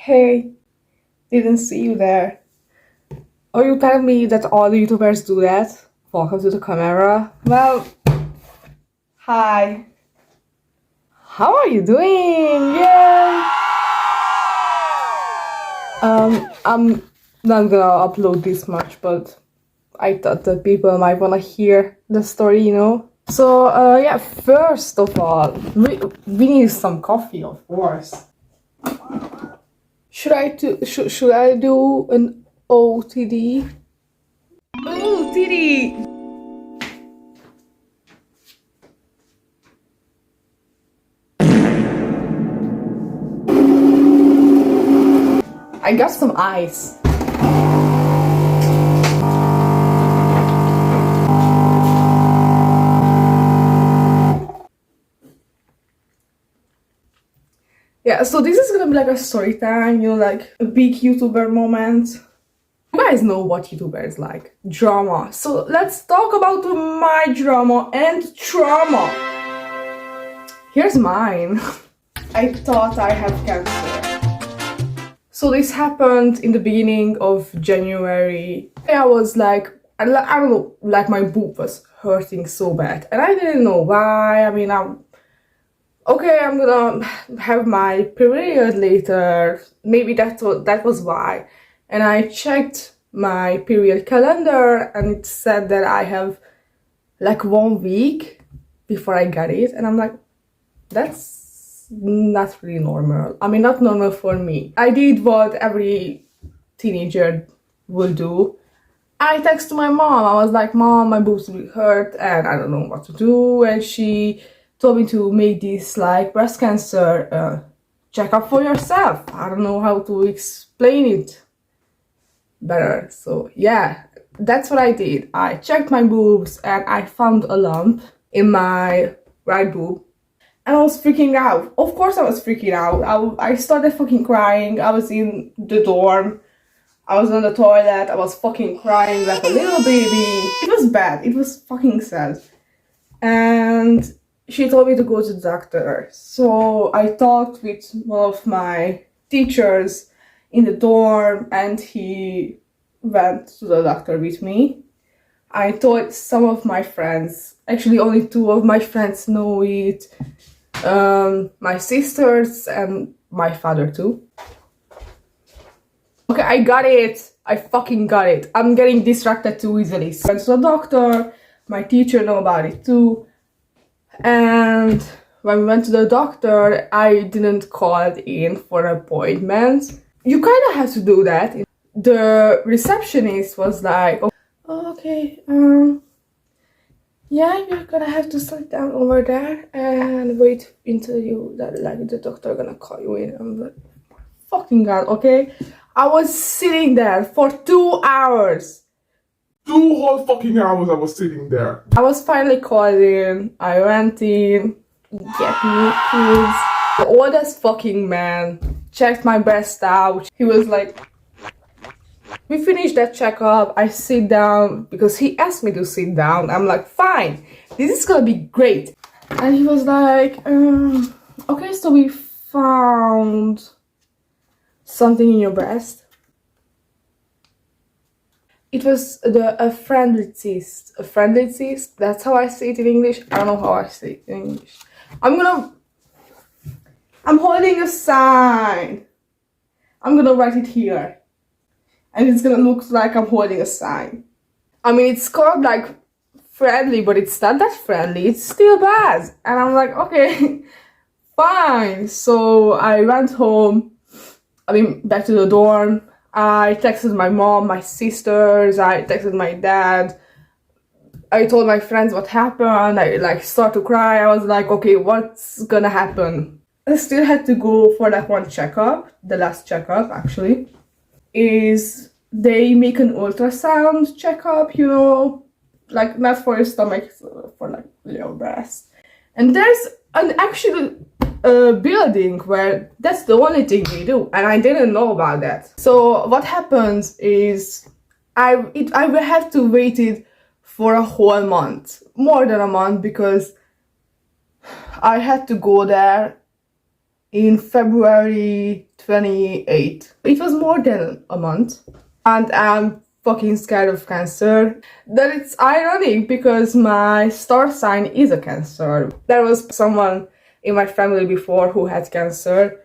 Hey, didn't see you there. Oh, you tell me that all the YouTubers do that? Welcome to the camera. Well, hi. How are you doing? Yeah. I'm not gonna upload this much, but I thought that people might wanna hear the story. So, yeah, first of all, we need some coffee, of course. Should I do an OTD? OTD! I got some ice. Yeah, so this is gonna be like a story time, like a big YouTuber moment. You guys know what YouTuber is like. Drama. So let's talk about my drama and trauma. Here's mine. I thought I had cancer. So this happened in the beginning of January. I was like, I don't know, like my boob was hurting so bad. And I didn't know why. I mean, I'm gonna have my period later. Maybe that was why. And I checked my period calendar and it said that I have like 1 week before I got it. And I'm like, that's not really normal. I mean, not normal for me. I did what every teenager will do. I texted my mom. I was like, Mom, my boobs really hurt and I don't know what to do. And she told me to make this like breast cancer checkup for yourself. I don't know how to explain it better. So yeah, that's what I did. I checked my boobs and I found a lump in my right boob. And I was freaking out. Of course I was freaking out. I started fucking crying. I was in the dorm. I was on the toilet. I was fucking crying like a little baby. It was bad. It was fucking sad. And she told me to go to the doctor. So I talked with one of my teachers in the dorm and he went to the doctor with me. I told some of my friends, actually only 2 of my friends know it, my sisters and my father too. Okay, I got it. I fucking got it. I'm getting distracted too easily. So I went to the doctor, my teacher know about it too. And when we went to the doctor, I didn't call in for an appointment. You kind of have to do that. The receptionist was like, oh, okay, yeah, you're gonna have to sit down over there and wait until the doctor gonna call you in. I'm like, fucking God, okay? I was sitting there for 2 hours. 2 whole fucking hours I was sitting there. I was finally called in. I went in, get me kids. The oldest fucking man checked my breast out. He was like, we finished that checkup. I sit down because he asked me to sit down. I'm like, fine, this is gonna be great. And he was like, okay, so we found something in your breast. It was a friendly cyst. A friendly cyst. That's how I say it in English. I don't know how I say it in English. I'm holding a sign. I'm gonna write it here. And it's gonna look like I'm holding a sign. I mean, it's called like friendly, but it's not that friendly. It's still bad. And I'm like, okay, fine. So I went home. Back to the dorm. I texted my mom, my sisters, I texted my dad. I told my friends what happened. I like started to cry. I was like, okay, what's gonna happen? I still had to go for like one checkup. The last checkup actually is they make an ultrasound checkup, like not for your stomach, for like your breast. And there's an actual building where that's the only thing we do, and I didn't know about that. So what happens is I will have to wait it for a whole month, more than a month, because I had to go there in February 28th. It was more than a month, and I'm fucking scared of cancer. That it's ironic because my star sign is a Cancer. There was someone in my family before who had cancer,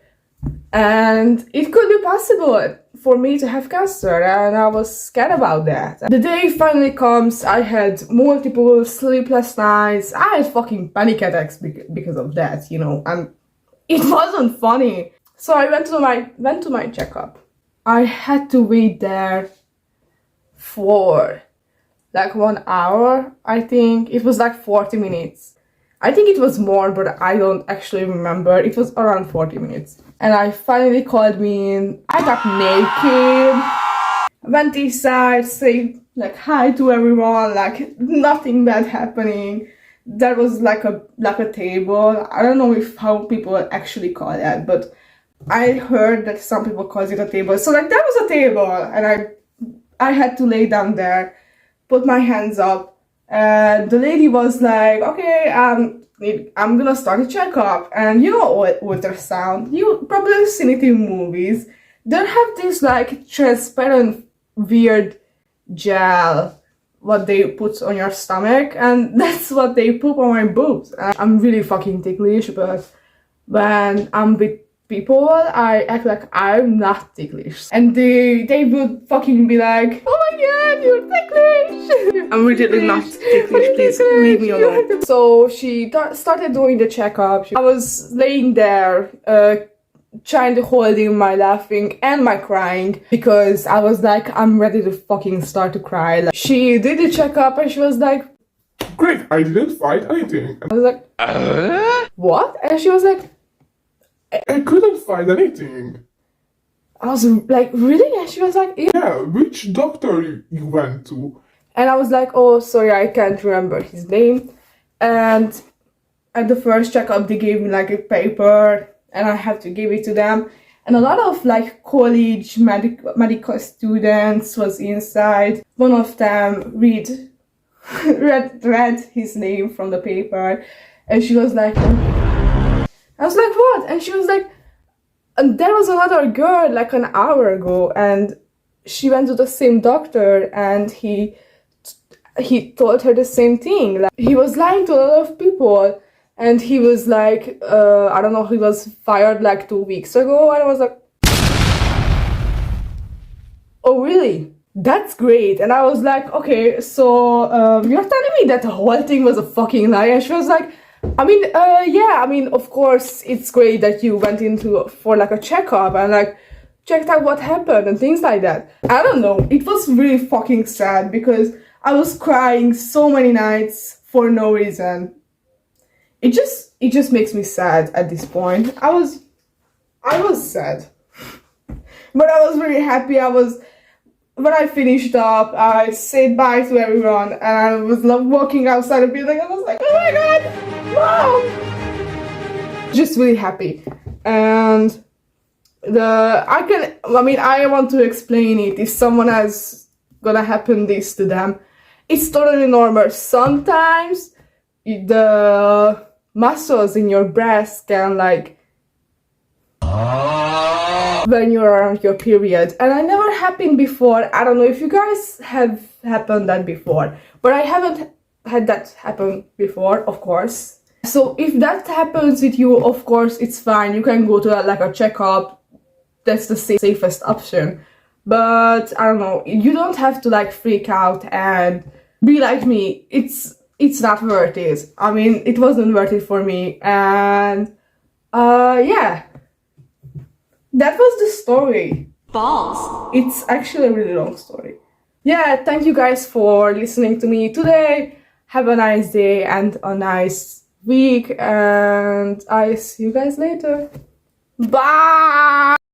and it could be possible for me to have cancer, and I was scared about that. The day finally comes. I had multiple sleepless nights. I had fucking panic attacks because of that, you know, and it wasn't funny. So I went to my checkup. I had to wait there for like 1 hour. I think it was like 40 minutes. I think it was more, but I don't actually remember. It was around 40 minutes. And I finally called me in. I got naked, went inside, said like hi to everyone, like nothing bad happening. There was like a table. I don't know if how people actually call that, but I heard that some people call it a table. So like there was a table, and I had to lay down there, put my hands up. The lady was like, okay, I'm gonna start a checkup. And you know what ultrasound, you probably seen it in movies. They have this like transparent weird gel what they put on your stomach, and that's what they put on my boobs. And I'm really fucking ticklish, but when I'm with people, I act like I'm not ticklish, and they would fucking be like, oh my god, you're ticklish. I'm really not ticklish, please leave me alone. So she started doing the checkup. I was laying there trying to hold in my laughing and my crying, because I was like, I'm ready to fucking start to cry. Like, she did the checkup and she was like, Great, I didn't fight anything. I was like, what? And she was like, I couldn't find anything. I was like, really? And she was like, yeah. Yeah, which doctor you went to? And I was like, oh, sorry, I can't remember his name. And at the first checkup, they gave me like a paper, and I had to give it to them. And a lot of like college medical students was inside. One of them read his name from the paper, and she was like, oh. I was like, what? And she was like, and there was another girl like an hour ago, and she went to the same doctor, and he told her the same thing. Like, he was lying to a lot of people, and he was like, I don't know, he was fired like 2 weeks ago, and I was like, oh really? That's great. And I was like, okay, so you're telling me that the whole thing was a fucking lie? And she was like, I mean, yeah, I mean, of course, it's great that you went for like a checkup and like checked out what happened and things like that. I don't know. It was really fucking sad because I was crying so many nights for no reason. It just makes me sad at this point. I was sad, but I was really happy. When I finished up, I said bye to everyone, and I was walking outside the building. I was like, oh my god, mom! Just really happy. And I want to explain it if someone has gonna happen this to them. It's totally normal. Sometimes the muscles in your breast can like when you're around your period, and I never happened before. I don't know if you guys have happened that before, but I haven't had that happen before, of course. So if that happens with you, of course it's fine. You can go to like a checkup. That's the safest option. But I don't know, you don't have to like freak out and be like me. It's not worth it. I mean, it wasn't worth it for me. And yeah, that was the story. Balls. It's actually a really long story. Yeah, thank you guys for listening to me today. Have a nice day and a nice week, and I see you guys later. Bye!